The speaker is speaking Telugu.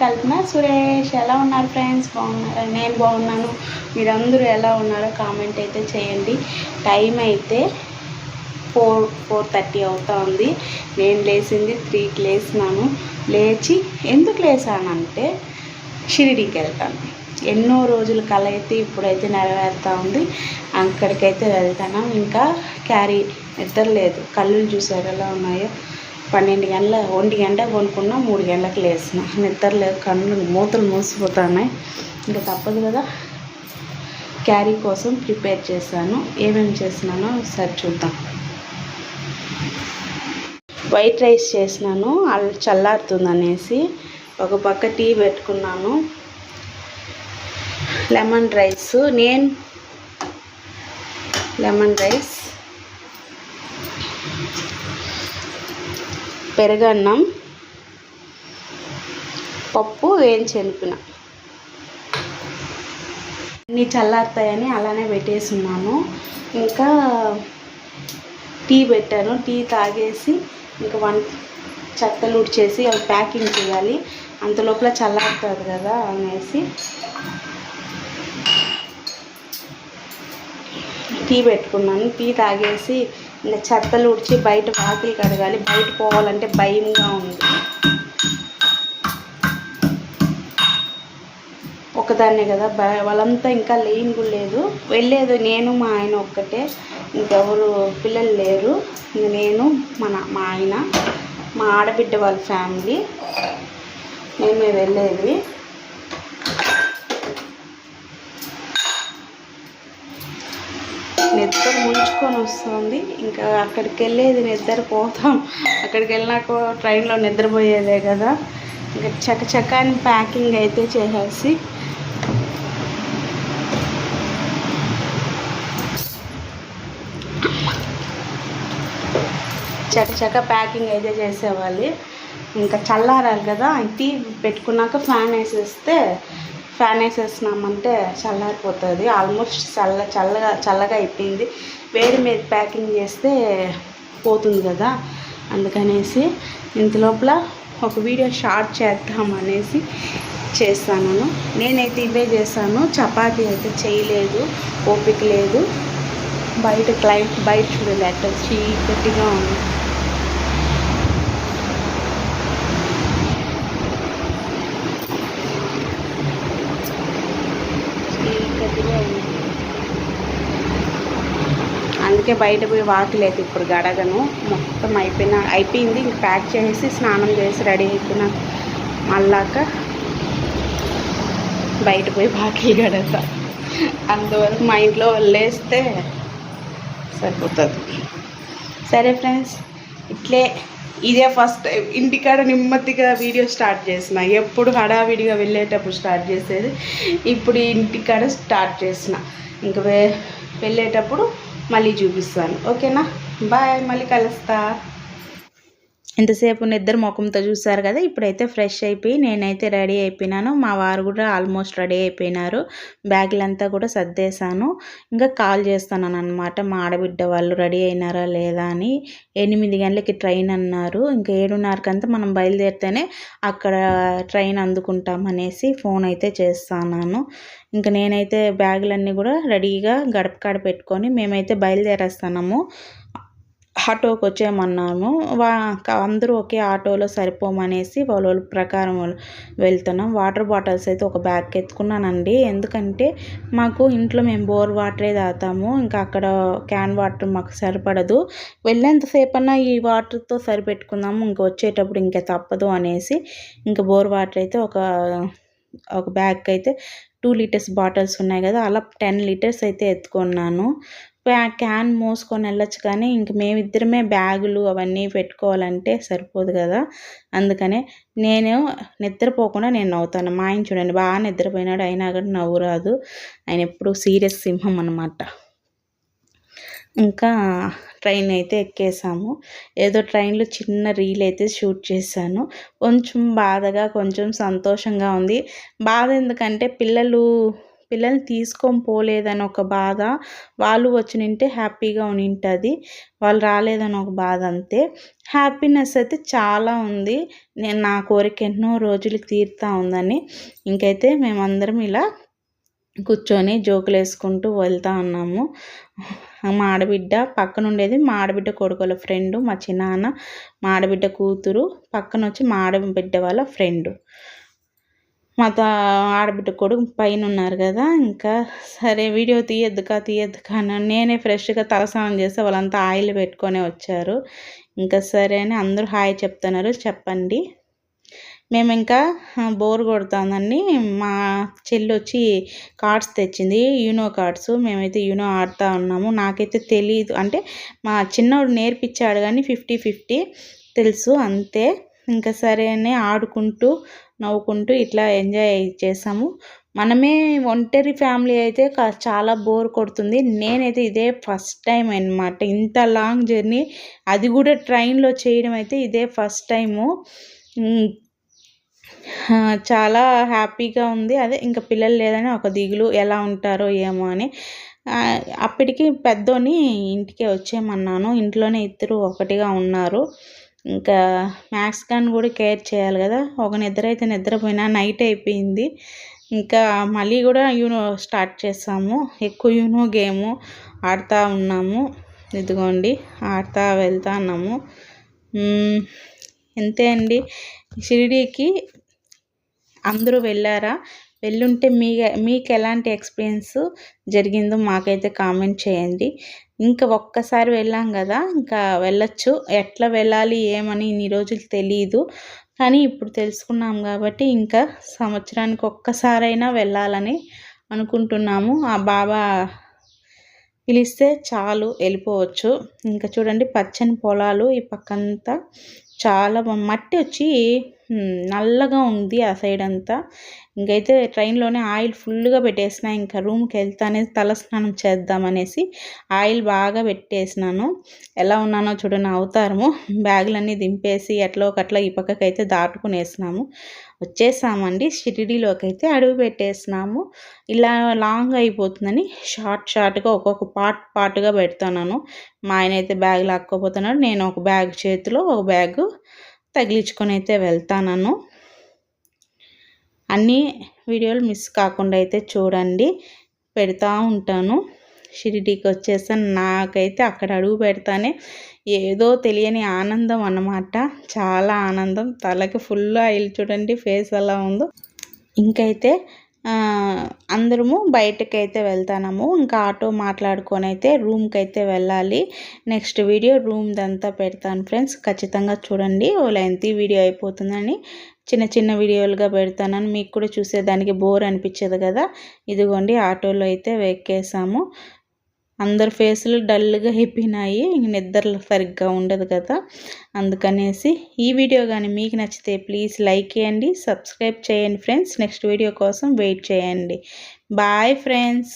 కల్పన సురేష్. ఎలా ఉన్నారు ఫ్రెండ్స్? బాగున్నారా? నేను బాగున్నాను. మీరందరూ ఎలా ఉన్నారో కామెంట్ అయితే చేయండి. టైం అయితే 4:30 అవుతా ఉంది. నేను లేచింది 3కి లేచినాను. లేచి ఎందుకు లేచానంటే షిరిడీకి వెళ్తాను. ఎన్నో రోజుల కళ అయితే ఇప్పుడైతే నెరవేరుతూ ఉంది. అక్కడికైతే వెళ్తాను. ఇంకా క్యారీ నిద్ర లేదు. కళ్ళు చూసారు ఎలా ఉన్నాయో. 12 గంటల 1 గంట కొనుక్కున్నా, 3 గంటలకు లేచిన. నిద్ర లేదు, కళ్ళు మూతలు మూసిపోతున్నాయి. ఇంకా తప్పదు కదా. క్యారీ కోసం ప్రిపేర్ చేశాను. ఏమేమి చేసినానో ఒకసారి చూద్దాం. వైట్ రైస్ చేసినాను, చల్లారుతుంది అనేసి. ఒక పక్క టీ పెట్టుకున్నాను. లెమన్ రైస్, లెమన్ రైస్, పెరుగన్నం, పప్పు వేయించెనుకున్నా. అన్నీ చల్లారుతాయని అలానే పెట్టేస్తున్నాను. ఇంకా టీ పెట్టాను. టీ తాగేసి ఇంకా చెత్తలు ఉడిచేసి అవి ప్యాకింగ్ చేయాలి. అంత లోపల చల్లారుతుంది కదా అనేసి టీ పెట్టుకున్నాను. టీ తాగేసి ఇంకా చెత్తలు ఉడిచి బయట వాకిలి కడగాలి. బయట పోవాలంటే భయంగా ఉంది. ఒకదాన్నే కదా, వాళ్ళంతా ఇంకా లేని కూడా లేదు. వెళ్ళేది నేను మా ఆయన ఒక్కటే, ఇంకెవరు పిల్లలు లేరు. నేను మా ఆయన, మా ఆడబిడ్డ వాళ్ళ ఫ్యామిలీ, మేమే వెళ్ళేది. నిద్ర ముంచుకొని వస్తుంది. ఇంకా అక్కడికి వెళ్ళేది నిద్రపోతాం. అక్కడికి వెళ్ళినాక ట్రైన్లో నిద్రపోయేదే కదా. ఇంకా చకచకాని ప్యాకింగ్ అయితే చేసేసి చకచక ప్యాకింగ్ అయితే చేసేవాలి. ఇంకా చల్లారాలి కదా. టీ పెట్టుకున్నాక ఫ్యాన్ వేసేసినామంటే చల్లారిపోతుంది. ఆల్మోస్ట్ చల్లగా అయిపోయింది. వేడి మీద ప్యాకింగ్ చేస్తే పోతుంది కదా. అందుకనేసి ఇంత లోపల ఒక వీడియో షార్ట్ చేద్దామనేసి చేస్తాను. నేనైతే ఇవే చేస్తాను. చపాతీ అయితే చేయలేదు, ఓపిక లేదు. బయట చూడాలి, అట్లా చీకటిగా ఉంది. అందుకే బయట పోయి వాకిలేదు ఇప్పుడు గడగను. మొత్తం అయిపోయింది. ఇంక ప్యాక్ చేసి స్నానం చేసి రెడీ అయిపోయినా మళ్ళాక బయట పోయి వాకిలి గడగ. అందువరకు మా ఇంట్లో లేస్తే సరిపోతుంది. సరే ఫ్రెండ్స్, ఇదే ఫస్ట్ టైం ఇంటికాడ నెమ్మదిగా వీడియో స్టార్ట్ చేసిన. ఎప్పుడు హడావిడిగా వెళ్ళేటప్పుడు స్టార్ట్ చేసేది, ఇప్పుడు ఇంటికాడ స్టార్ట్ చేసిన. ఇంక వెళ్ళేటప్పుడు మళ్ళీ చూపిస్తాను. ఓకేనా? బాయ్, మళ్ళీ కలుస్తా. ఎంతసేపు నిద్ర ముఖంతో చూసారు కదా. ఇప్పుడైతే ఫ్రెష్ అయిపోయి నేనైతే రెడీ అయిపోయినాను. మా వారు కూడా ఆల్మోస్ట్ రెడీ అయిపోయినారు. బ్యాగులంతా కూడా సర్దేశాను. ఇంకా కాల్ చేస్తున్నాను అనమాట. మా ఆడబిడ్డ వాళ్ళు రెడీ అయినారా లేదా అని. 8 గంటలకి ట్రైన్ అన్నారు. ఇంకా 7:30కంతా మనం బయలుదేరితేనే అక్కడ ట్రైన్ అందుకుంటామనేసి ఫోన్ అయితే చేస్తున్నాను. ఇంకా నేనైతే బ్యాగులన్నీ కూడా రెడీగా గడప కాడ పెట్టుకొని మేమైతే బయలుదేరేస్తున్నాము. ఆటోకి వచ్చేయమన్నాను. అందరూ ఒకే ఆటోలో సరిపోమనేసి వాళ్ళ ప్రకారం వెళ్తున్నాం. వాటర్ బాటిల్స్ అయితే ఒక బ్యాగ్ ఎత్తుకున్నానండి. ఎందుకంటే మాకు ఇంట్లో మేము బోర్ వాటరే తాగుతాము. ఇంకా అక్కడ క్యాన్ వాటర్ మాకు సరిపడదు. వెళ్ళేంతసేపు అన్నా ఈ వాటర్తో సరిపెట్టుకుందాము, ఇంకా వచ్చేటప్పుడు ఇంకా తప్పదు అనేసి ఇంకా బోర్ వాటర్ అయితే ఒక బ్యాగ్ అయితే 2 లీటర్స్ బాటిల్స్ ఉన్నాయి కదా, అలా 10 లీటర్స్ అయితే ఎత్తుకున్నాను. క్యాన్ మోసుకొని వెళ్ళొచ్చు కానీ ఇంక మేమిద్దరమే బ్యాగులు అవన్నీ పెట్టుకోవాలంటే సరిపోదు కదా. అందుకనే నేను నిద్రపోకుండా నేను నవ్వుతాను. మా ఆయన చూడండి బాగా నిద్రపోయినాడు, అయినా కానీ నవ్వు రాదు. ఆయన ఎప్పుడు సీరియస్ సింహం అన్నమాట. ఇంకా ట్రైన్ అయితే ఎక్కేసాము. ఏదో ట్రైన్లో చిన్న రీల్ అయితే షూట్ చేశాను. కొంచెం బాధగా కొంచెం సంతోషంగా ఉంది. బాధ ఎందుకంటే పిల్లల్ని తీసుకొని పోలేదని ఒక బాధ, వాళ్ళు వచ్చినింటే హ్యాపీగా ఉనింటుంది, వాళ్ళు రాలేదని ఒక బాధ అంతే. హ్యాపీనెస్ అయితే చాలా ఉంది, నేను నా కోరిక ఎన్నో రోజులకి తీరుతా ఉందని. ఇంకైతే మేమందరం ఇలా కూర్చొని జోకులు వేసుకుంటూ వెళ్తా ఉన్నాము. మా ఆడబిడ్డ పక్కన ఉండేది మా ఆడబిడ్డ కొడుకుల ఫ్రెండు, మా చిన్నాన్న, మా ఆడబిడ్డ కూతురు, పక్కన వచ్చి మా ఆడబిడ్డ వాళ్ళ ఫ్రెండు, మా ఆడబిడ్డ కొడుకు పైన ఉన్నారు కదా. ఇంకా సరే వీడియో తీయద్దుకా అని నేనే ఫ్రెష్గా తలస్నానం చేస్తే వాళ్ళంతా ఆయిల్ పెట్టుకొని వచ్చారు. ఇంకా సరే అని అందరూ హాయ్ చెప్తున్నారు, చెప్పండి. మేము ఇంకా బోర్ కొడుతుందని మా చెల్లి వచ్చి కార్డ్స్ తెచ్చింది, యూనో కార్డ్స్. మేమైతే యూనో ఆడుతూ ఉన్నాము. నాకైతే తెలీదు, అంటే మా చిన్నోడు నేర్పించాడు కానీ 50-50 తెలుసు అంతే. ఇంకా సరే అని ఆడుకుంటూ నవ్వుకుంటూ ఇట్లా ఎంజాయ్ చేసాము. మనమే ఒంటరి ఫ్యామిలీ అయితే చాలా బోర్ కొడుతుంది. నేనైతే ఇదే ఫస్ట్ టైం అన్నమాట ఇంత లాంగ్ జర్నీ, అది కూడా ట్రైన్లో చేయడం అయితే ఇదే ఫస్ట్ టైము. చాలా హ్యాపీగా ఉంది. అదే ఇంకా పిల్లలు లేదని ఒక దిగులు, ఎలా ఉంటారో ఏమో అని. అప్పటికి పెద్దోని ఇంటికే వచ్చేయమన్నాను, ఇంట్లోనే ఇద్దరు ఒకటిగా ఉన్నారు. ఇంకా మ్యాథ్స్ కానీ కూడా కేర్ చేయాలి కదా. ఒక నిద్ర అయితే నిద్రపోయినా, నైట్ అయిపోయింది. ఇంకా మళ్ళీ కూడా యూనో స్టార్ట్ చేసాము, ఎక్కువ యూనో గేము ఆడుతూ ఉన్నాము. ఇదిగోండి ఆడుతూ వెళ్తా ఉన్నాము. అంతే అండి. షిరిడీకి అందరూ వెళ్ళారా? వెళ్ళుంటే మీకు ఎలాంటి ఎక్స్పీరియన్స్ జరిగిందో మాకైతే కామెంట్ చేయండి. ఇంకా ఒక్కసారి వెళ్ళాం కదా, ఇంకా వెళ్ళొచ్చు. ఎట్లా వెళ్ళాలి ఏమని ఇన్ని రోజులు తెలియదు, కానీ ఇప్పుడు తెలుసుకున్నాం కాబట్టి ఇంకా సంవత్సరానికి ఒక్కసారైనా వెళ్ళాలని అనుకుంటున్నాము. ఆ బాబా పిలిస్తే చాలు వెళ్ళిపోవచ్చు. ఇంకా చూడండి పచ్చని పొలాలు, ఈ పక్కంతా చాలా మట్టి వచ్చి నల్లగా ఉంది ఆ సైడ్ అంతా. ఇంకైతే ట్రైన్లోనే ఆయిల్ ఫుల్గా పెట్టేసిన, ఇంకా రూమ్కి వెళ్తానే తలస్నానం చేద్దామనేసి ఆయిల్ బాగా పెట్టేసినాను. ఎలా ఉన్నానో చూడండి, అవతారము. బ్యాగులన్నీ దింపేసి ఎట్లా ఒకట్లా ఈ పక్కకైతే దాటుకునేసినాము, వచ్చేసామండి. షిరిడీలోకి అయితే అడుగు పెట్టేసినాము. ఇలా లాంగ్ అయిపోతుందని షార్ట్గా ఒక్కొక్క పార్ట్గా పెడుతున్నాను. మా ఆయన అయితే బ్యాగ్ లాక్కోపోతున్నాడు, నేను ఒక బ్యాగ్ చేతిలో ఒక బ్యాగు తగిలించుకొని అయితే వెళ్తాను. అన్ని వీడియోలు మిస్ కాకుండా అయితే చూడండి, పెడతా ఉంటాను. షిరిడీకి వచ్చేసాను. నాకైతే అక్కడ అడుగు పెడతానే ఏదో తెలియని ఆనందం అన్నమాట, చాలా ఆనందం. తలకి ఫుల్ ఆయిల్, చూడండి ఫేస్ ఎలా ఉందో. ఇంకైతే అందరము బయటకైతే వెళ్తాము. ఇంకా ఆటో మాట్లాడుకొని అయితే రూమ్కి అయితే వెళ్ళాలి. నెక్స్ట్ వీడియో రూమ్దంతా పెడతాను ఫ్రెండ్స్, ఖచ్చితంగా చూడండి. ఓ లెంతీ వీడియో అయిపోతుందని చిన్న చిన్న వీడియోలుగా పెడతాను, మీకు కూడా చూసేదానికి బోర్ అనిపించదు కదా. ఇదిగోండి ఆటోలో అయితే ఎక్కేసాము. అందరు ఫేసులు డల్గా అయిపోయినాయి, నిద్ర సరిగ్గా ఉండదు కదా, అందుకనేసి. ఈ వీడియో కానీ మీకు నచ్చితే ప్లీజ్ లైక్ చేయండి, సబ్స్క్రైబ్ చేయండి ఫ్రెండ్స్. నెక్స్ట్ వీడియో కోసం వెయిట్ చేయండి. Bye friends.